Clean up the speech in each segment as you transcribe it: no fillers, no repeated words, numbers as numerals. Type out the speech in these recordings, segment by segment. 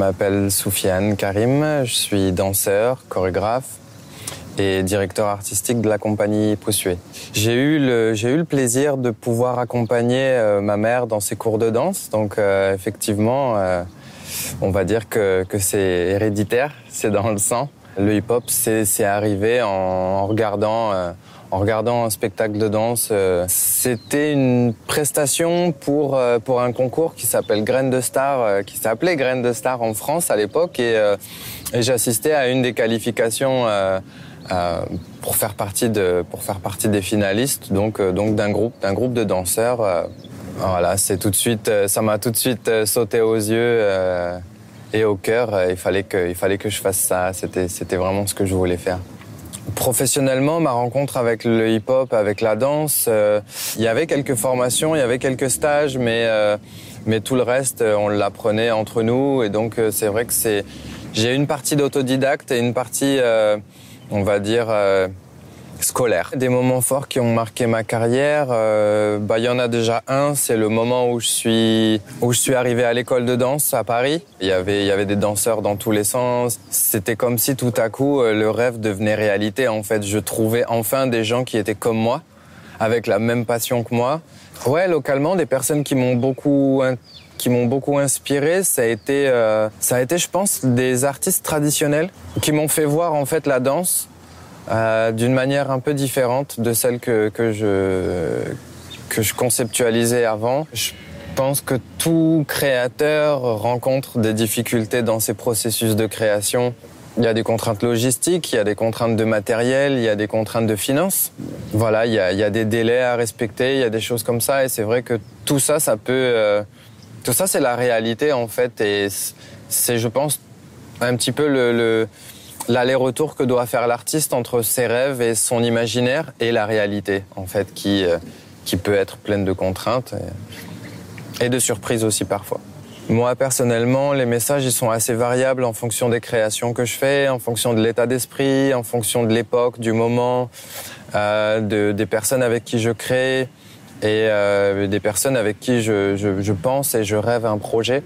m'appelle Soufiane Karim, je suis danseur, chorégraphe et directeur artistique de la compagnie Posué. J'ai eu le plaisir de pouvoir accompagner ma mère dans ses cours de danse, donc effectivement, on va dire que c'est héréditaire, c'est dans le sang. Le hip-hop, c'est arrivé en regardant un spectacle de danse. C'était une prestation pour un concours qui s'appelle Graines de Star, qui s'appelait Graines de Star en France à l'époque, et j'assistais à une des qualifications pour faire partie des finalistes, donc d'un groupe de danseurs. Voilà, ça m'a tout de suite sauté aux yeux et au cœur. Il fallait que je fasse ça. C'était vraiment ce que je voulais faire. Professionnellement, ma rencontre avec le hip-hop, avec la danse, il y avait quelques formations, il y avait quelques stages, mais tout le reste, on l'apprenait entre nous. Et donc, c'est vrai que j'ai une partie d'autodidacte et une partie, on va dire, scolaire. Des moments forts qui ont marqué ma carrière, il y en a déjà un, c'est le moment où je suis arrivé à l'école de danse à Paris. Il y avait des danseurs dans tous les sens. C'était comme si tout à coup le rêve devenait réalité. En fait, je trouvais enfin des gens qui étaient comme moi, avec la même passion que moi. Ouais, localement, des personnes qui m'ont beaucoup inspiré, ça a été, je pense, des artistes traditionnels qui m'ont fait voir en fait la danse d'une manière un peu différente de celle que je conceptualisais avant. Je pense que tout créateur rencontre des difficultés dans ses processus de création. Il y a des contraintes logistiques, il y a des contraintes de matériel, il y a des contraintes de finances. Voilà, il y a des délais à respecter, il y a des choses comme ça, et c'est vrai que tout ça, tout ça, c'est la réalité en fait, et c'est, je pense, un petit peu l'aller-retour que doit faire l'artiste entre ses rêves et son imaginaire et la réalité, en fait, qui peut être pleine de contraintes et de surprises aussi parfois. Moi, personnellement, les messages, ils sont assez variables en fonction des créations que je fais, en fonction de l'état d'esprit, en fonction de l'époque, du moment, des personnes avec qui je crée et des personnes avec qui je pense et je rêve un projet.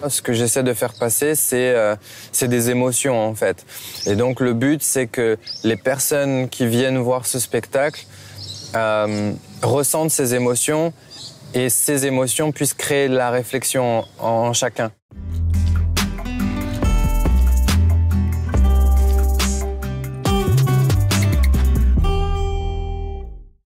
Ce que j'essaie de faire passer, c'est des émotions, en fait. Et donc, le but, c'est que les personnes qui viennent voir ce spectacle ressentent ces émotions et ces émotions puissent créer de la réflexion en chacun.